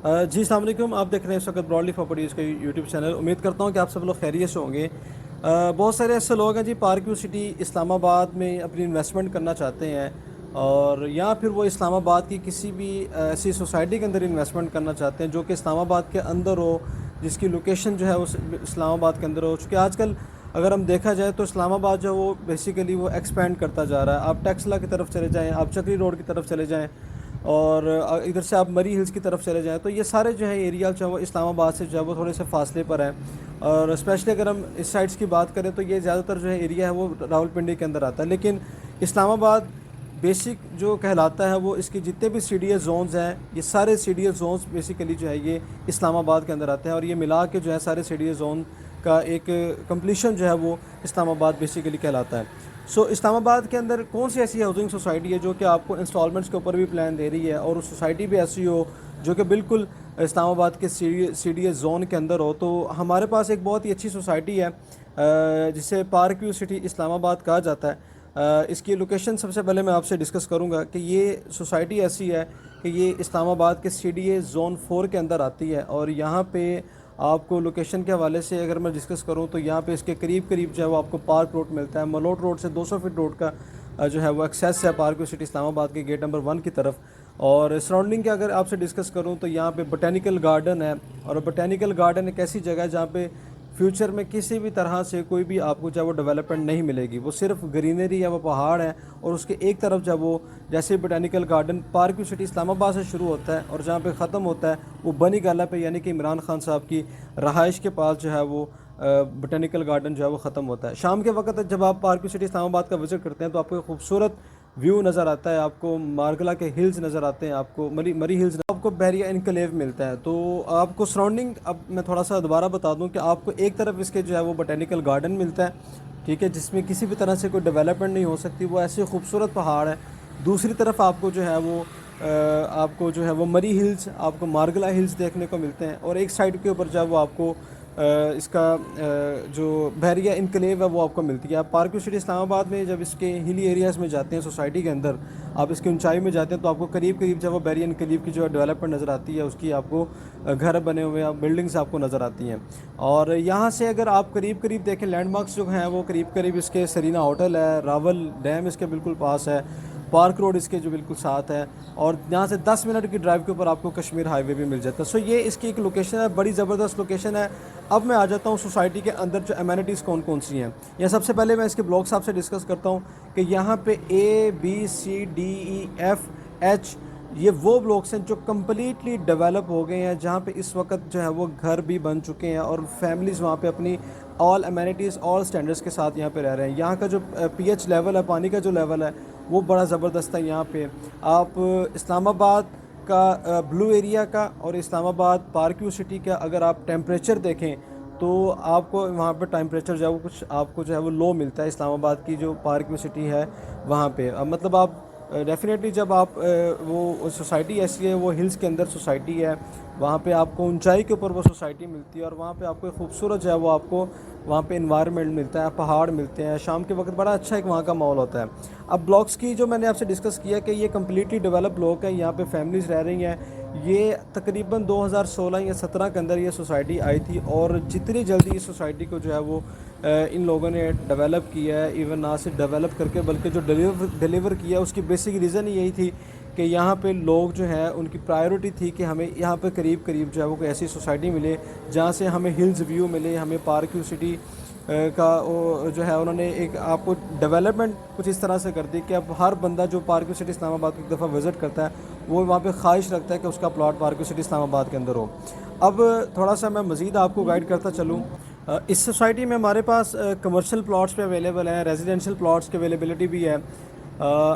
جی السلام علیکم. آپ دیکھ رہے ہیں اس وقت براڈلی پراپرٹیز کا یوٹیوب چینل. امید کرتا ہوں کہ آپ سب لوگ خیریت سے ہوں گے. بہت سارے ایسے لوگ ہیں جی پارک یو سٹی اسلام آباد میں اپنی انویسٹمنٹ کرنا چاہتے ہیں, اور یا پھر وہ اسلام آباد کی کسی بھی ایسی سوسائٹی کے اندر انویسٹمنٹ کرنا چاہتے ہیں جو کہ اسلام آباد کے اندر ہو, جس کی لوکیشن جو ہے وہ اسلام آباد کے اندر ہو. چونکہ آج کل اگر ہم دیکھا جائے تو اسلام آباد جو ہے وہ بیسیکلی وہ ایکسپینڈ کرتا جا رہا ہے. آپ ٹیکسلا کی طرف چلے جائیں, آپ چکری روڈ کی طرف چلے جائیں, اور ادھر سے آپ مری ہلز کی طرف چلے جائیں, تو یہ سارے جو ہے ایریا جو ہے وہ اسلام آباد سے جو ہے وہ تھوڑے سے فاصلے پر ہیں. اور اسپیشلی اگر ہم اس سائڈس کی بات کریں تو یہ زیادہ تر جو ہے ایریا ہے وہ راولپنڈی کے اندر آتا ہے. لیکن اسلام آباد بیسک جو کہلاتا ہے وہ اس کی جتنے بھی سی ڈی ایس زونز ہیں, یہ سارے C D S zones basically جو ہے یہ اسلام آباد کے اندر آتے ہیں, اور یہ ملا کے جو ہے سارے سی ڈی ایس زون کا ایک کمپلیشن جو ہے وہ اسلام آباد بیسیکلی کہلاتا ہے. اسلام آباد کے اندر کون سی ایسی ہاؤسنگ سوسائٹی ہے جو کہ آپ کو انسٹالمنٹس کے اوپر بھی پلان دے رہی ہے, اور اس سوسائٹی بھی ایسی ہو جو کہ بالکل اسلام آباد کے سی ڈی ایس زون کے اندر ہو؟ تو ہمارے پاس ایک بہت ہی اچھی سوسائٹی ہے جسے پارک ویو سٹی اسلام آباد کہا جاتا ہے. اس کی لوکیشن سب سے پہلے میں آپ سے ڈسکس کروں گا کہ یہ سوسائٹی ایسی ہے کہ یہ اسلام آباد کے سی ڈی اے زون 4 کے اندر آتی ہے, اور یہاں پہ آپ کو لوکیشن کے حوالے سے اگر میں ڈسکس کروں تو یہاں پہ اس کے قریب قریب جو ہے وہ آپ کو پارک روڈ ملتا ہے. ملوٹ روڈ سے 200 فٹ روڈ کا جو ہے وہ ایکسیس ہے پارک ویو سٹی اسلام آباد کے گیٹ نمبر 1 کی طرف. اور سراؤنڈنگ کے اگر آپ سے ڈسکس کروں تو یہاں پہ بوٹینیکل گارڈن ہے, اور بوٹینیکل گارڈن ایک ایسی جگہ ہے جہاں پہ فیوچر میں کسی بھی طرح سے کوئی بھی آپ کو جو ہے وہ ڈیولپمنٹ نہیں ملے گی. وہ صرف گرینری ہے, وہ پہاڑ ہے, اور اس کے ایک طرف جو ہے وہ جیسے botanical garden park view city Islamabad سے شروع ہوتا ہے اور جہاں پہ ختم ہوتا ہے وہ بنی گالا پہ, یعنی کہ عمران خان صاحب کی رہائش کے پاس جو ہے وہ بوٹینیکل گارڈن جو ہے وہ ختم ہوتا ہے. شام کے وقت جب آپ پارک ویو سٹی اسلام آباد کا وزٹ کرتے ہیں تو آپ کو ایک خوبصورت ویو نظر آتا ہے, آپ کو مارگلا کے ہلز نظر آتے ہیں, آپ کو مری ہلز, آپ کو بحریہ انکلیو ملتا ہے. تو آپ کو سراؤنڈنگ اب میں تھوڑا سا دوبارہ بتا دوں کہ آپ کو ایک طرف اس کے جو ہے وہ بوٹینیکل گارڈن ملتا ہے, ٹھیک ہے, جس میں کسی بھی طرح سے کوئی ڈیولپمنٹ نہیں ہو سکتی, وہ ایسے خوبصورت پہاڑ ہے. دوسری طرف آپ کو جو ہے وہ مری ہلز, آپ کو مارگلا ہلز دیکھنے کو ملتے ہیں, اور ایک سائڈ کے اوپر جو ہے وہ آپ کو اس کا جو بحریہ انکلیو ہے وہ آپ کو ملتی ہے. آپ پارک ویو سٹی اسلام آباد میں جب اس کے ہلی ایریاز میں جاتے ہیں سوسائٹی کے اندر, آپ اس کی اونچائی میں جاتے ہیں تو آپ کو قریب قریب جو وہ بحریہ انکلیو کی جو ڈیولپمنٹ نظر آتی ہے, اس کی آپ کو گھر بنے ہوئے بلڈنگس آپ کو نظر آتی ہیں. اور یہاں سے اگر آپ قریب قریب دیکھیں لینڈ مارکس جو ہیں وہ قریب قریب اس کے سرینا ہوٹل ہے, راول ڈیم اس کے بالکل پاس ہے, پارک روڈ اس کے جو بالکل ساتھ ہے, اور یہاں سے 10 منٹ کی ڈرائیو کے اوپر آپ کو کشمیر ہائی وے بھی مل جاتا ہے. یہ اس کی ایک لوکیشن ہے, بڑی زبردست لوکیشن ہے. اب میں آ جاتا ہوں سوسائٹی کے اندر جو ایمینٹیز کون کون سی ہیں. یا سب سے پہلے میں اس کے بلاکس آپ سے ڈسکس کرتا ہوں کہ یہاں پہ ABCDEFH یہ وہ بلاکس ہیں جو کمپلیٹلی ڈیولپ ہو گئے ہیں, جہاں پہ اس وقت جو ہے وہ گھر بھی بن چکے ہیں, اور فیملیز وہاں پہ اپنی آل ایمینٹیز آل سٹینڈرڈس کے ساتھ یہاں پہ رہ رہے ہیں. یہاں کا جو پی ایچ لیول ہے, پانی کا جو لیول ہے وہ بڑا زبردست ہے. یہاں پہ آپ اسلام آباد کا بلو ایریا کا اور اسلام آباد پارک ویو سٹی کا اگر آپ ٹیمپریچر دیکھیں تو آپ کو وہاں پہ ٹیمپریچر جو ہے وہ کچھ آپ کو جو ہے وہ لو ملتا ہے. اسلام آباد کی جو پارک ویو سٹی ہے وہاں پہ مطلب آپ ڈیفینیٹلی جب آپ وہ سوسائٹی ایسی ہے, وہ ہلز کے اندر سوسائٹی ہے, وہاں پہ آپ کو اونچائی کے اوپر وہ سوسائٹی ملتی ہے, اور وہاں پہ آپ کو ایک خوبصورت جو ہے وہ آپ کو وہاں پہ انوائرمنٹ ملتا ہے, پہاڑ ملتے ہیں, شام کے وقت بڑا اچھا ایک وہاں کا ماحول ہوتا ہے. اب بلاکس کی جو میں نے آپ سے ڈسکس کیا کہ یہ کمپلیٹلی ڈیولپ بلاک ہیں, یہاں پہ فیملیز رہ رہی ہیں. یہ تقریباً 2016 یا 17 کے اندر یہ سوسائٹی آئی تھی, اور جتنی جلدی اس سوسائٹی کو جو ہے وہ ان لوگوں نے ڈیولپ کیا ہے, ایون نہ صرف ڈیولپ کر کے بلکہ جو ڈیلیور کیا اس کی بیسک ریزن یہی تھی کہ یہاں پہ لوگ جو ہیں ان کی پرائیورٹی تھی کہ ہمیں یہاں پہ قریب قریب جو ہے وہ کوئی ایسی سوسائٹی ملے جہاں سے ہمیں ہلز ویو ملے, ہمیں پارک ویو سٹی کا جو ہے انہوں نے ایک آپ کو ڈیولپمنٹ کچھ اس طرح سے کر دی کہ اب ہر بندہ جو پارک ویو سٹی اسلام آباد کو ایک دفعہ وزٹ کرتا ہے وہ وہاں پہ خواہش رکھتا ہے کہ اس کا پلاٹ پارک ویو سٹی اسلام آباد کے اندر ہو. اب تھوڑا سا میں مزید آپ کو گائیڈ کرتا چلوں. اس سوسائٹی میں ہمارے پاس کمرشل پلاٹس پہ اویلیبل ہیں, ریزیڈینشیل پلاٹس کی اویلیبلٹی بھی ہے.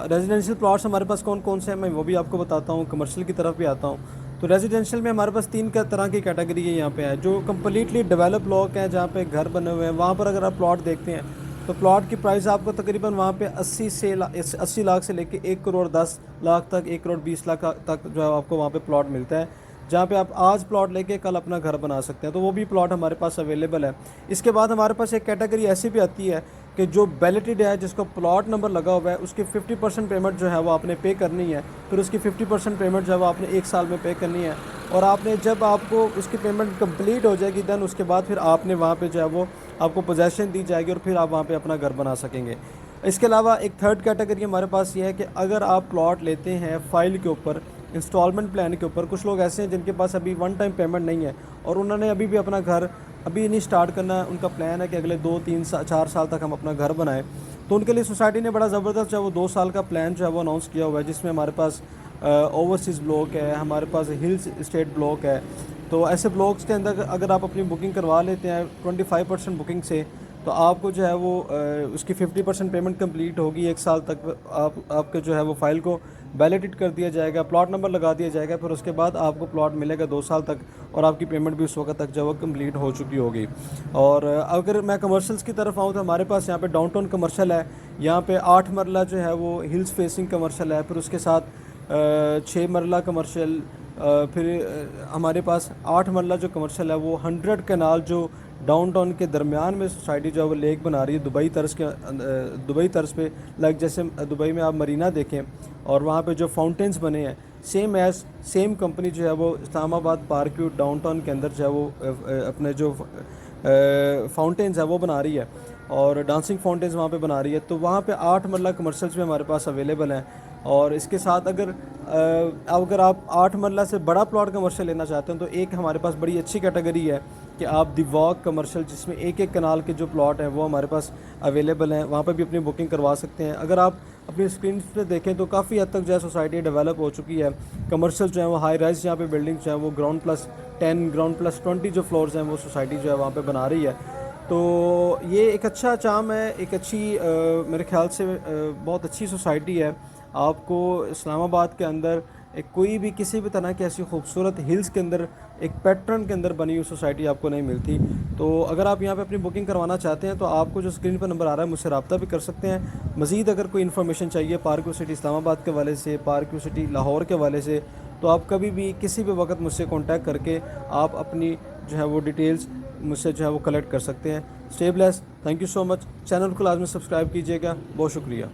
ریزیڈینشیل پلاٹس ہمارے پاس کون کون سے ہیں میں وہ بھی آپ کو بتاتا ہوں, کمرشل کی طرف بھی آتا ہوں. تو ریزیڈینشیل میں ہمارے پاس 3 طرح کی کیٹیگری ہے یہاں پہ ہے, جو کمپلیٹلی ڈیولپ بلاک ہیں جہاں پہ گھر بنے ہوئے ہیں. وہاں پر اگر آپ پلاٹ دیکھتے ہیں تو پلاٹ کی پرائز آپ کو تقریباً وہاں پہ 80 لاکھ سے لے کے 1 کروڑ 10 لاکھ تک, 1 کروڑ 20 لاکھ تک جو ہے آپ کو وہاں پہ پلاٹ ملتا ہے, جہاں پہ آپ آج پلاٹ لے کے کل اپنا گھر بنا سکتے ہیں. تو وہ بھی پلاٹ ہمارے پاس اویلیبل ہے. اس کے بعد ہمارے پاس ایک کیٹیگری ایسی بھی آتی ہے کہ جو بیلٹڈ ہے جس کو پلاٹ نمبر لگا ہوا ہے اس کی 50% پیمنٹ جو ہے وہ آپ نے پے کرنی ہے. پھر اس کی 50% پیمنٹ جو ہے وہ آپ نے 1 سال میں پے کرنی ہے, اور آپ نے جب آپ کو اس کی پیمنٹ کمپلیٹ ہو جائے گی دین اس کے بعد پھر آپ نے وہاں پہ جو ہے وہ آپ کو پوزیشن دی جائے گی, اور پھر آپ وہاں پہ اپنا گھر بنا سکیں گے. اس کے علاوہ ایک تھرڈ کیٹیگری ہمارے پاس یہ ہے کہ اگر آپ پلاٹ لیتے ہیں فائل کے اوپر, انسٹالمنٹ پلان کے اوپر. کچھ لوگ ایسے ہیں جن کے پاس ابھی ون ٹائم پیمنٹ نہیں ہے اور انہوں نے ابھی بھی اپنا گھر ابھی نہیں سٹارٹ کرنا ہے, ان کا پلان ہے کہ اگلے 2-3-4 سال تک ہم اپنا گھر بنائیں. تو ان کے لیے سوسائٹی نے بڑا زبردست جو ہے وہ 2 سال کا پلان جو ہے وہ اناؤنس کیا ہوا ہے, جس میں ہمارے پاس اوورسیز بلاک ہے, ہمارے پاس ہلز اسٹیٹ بلاک ہے. تو ایسے بلاکس کے اندر اگر آپ اپنی بکنگ کروا لیتے ہیں 25% بکنگ سے, تو آپ کو جو ہے وہ اس کی 50% پیمنٹ کمپلیٹ ہوگی 1 سال تک. آپ کے جو ہے وہ فائل کو ویلیڈیٹ کر دیا جائے گا, پلاٹ نمبر لگا دیا جائے گا, پھر اس کے بعد آپ کو پلاٹ ملے گا 2 سال تک, اور آپ کی پیمنٹ بھی اس وقت تک جو ہے وہ کمپلیٹ ہو چکی ہوگی. اور اگر میں کمرشلز کی طرف آؤں تو ہمارے پاس یہاں پہ ڈاؤن ٹاؤن کمرشل ہے, یہاں پہ 8 مرلہ جو ہے وہ ہلز فیسنگ کمرشل ہے, پھر اس کے ساتھ 6 مرلہ کمرشل, پھر ہمارے پاس 8 مرلہ جو کمرشل ہے وہ 100 کنال جو ڈاؤن ٹاؤن کے درمیان میں سوسائٹی جو ہے وہ لیک بنا رہی ہے دبئی طرز پہ, لائک جیسے دبئی میں آپ مرینا دیکھیں اور وہاں پہ جو فاؤنٹینز بنے ہیں, سیم کمپنی جو ہے وہ اسلام آباد پارک ویو ڈاؤن ٹاؤن کے اندر جو ہے وہ اپنے جو فاؤنٹینز ہے وہ بنا رہی ہے, اور ڈانسنگ فاؤنٹینز وہاں پہ بنا رہی ہے. تو وہاں پہ 8 مرلہ کمرشلز بھی ہمارے پاس اویلیبل ہیں. اور اس کے ساتھ اگر آپ 8 مرلہ سے بڑا پلاٹ کمرشل لینا چاہتے ہیں تو ایک ہمارے پاس بڑی اچھی کیٹیگری ہے کہ آپ دی واک کمرشل, جس میں 1 کنال کے جو پلاٹ ہیں وہ ہمارے پاس اویلیبل ہیں, وہاں پہ بھی اپنی بکنگ کروا سکتے ہیں. اگر آپ اپنی اسکرین پہ دیکھیں تو کافی حد تک جو ہے سوسائٹی ڈیولپ ہو چکی ہے. کمرشل جو ہیں وہ ہائی رائز یہاں پہ بلڈنگ جو ہیں وہ گراؤنڈ+10 گراؤنڈ+20 جو فلورز ہیں وہ سوسائٹی جو ہے وہاں پہ بنا رہی ہے. تو یہ ایک اچھا چام ہے, ایک اچھی میرے خیال سے بہت اچھی سوسائٹی ہے. آپ کو اسلام آباد کے اندر کوئی بھی کسی بھی طرح کی ایسی خوبصورت ہلز کے اندر ایک پیٹرن کے اندر بنی ہوئی سوسائٹی آپ کو نہیں ملتی. تو اگر آپ یہاں پہ اپنی بکنگ کروانا چاہتے ہیں تو آپ کو جو اسکرین پہ نمبر آ رہا ہے مجھ سے رابطہ بھی کر سکتے ہیں. مزید اگر کوئی انفارمیشن چاہیے پارک ویو سٹی اسلام آباد کے حوالے سے, پارک ویو سٹی لاہور کے حوالے سے, تو آپ کبھی بھی کسی بھی وقت مجھ سے کانٹیکٹ کر کے آپ اپنی جو ہے وہ ڈیٹیلز مجھ سے جو ہے وہ کلیکٹ کر سکتے ہیں. Stay bless, thank you so much. Channel کو لازمی سبسکرائب کیجیے گا. بہت شکریہ.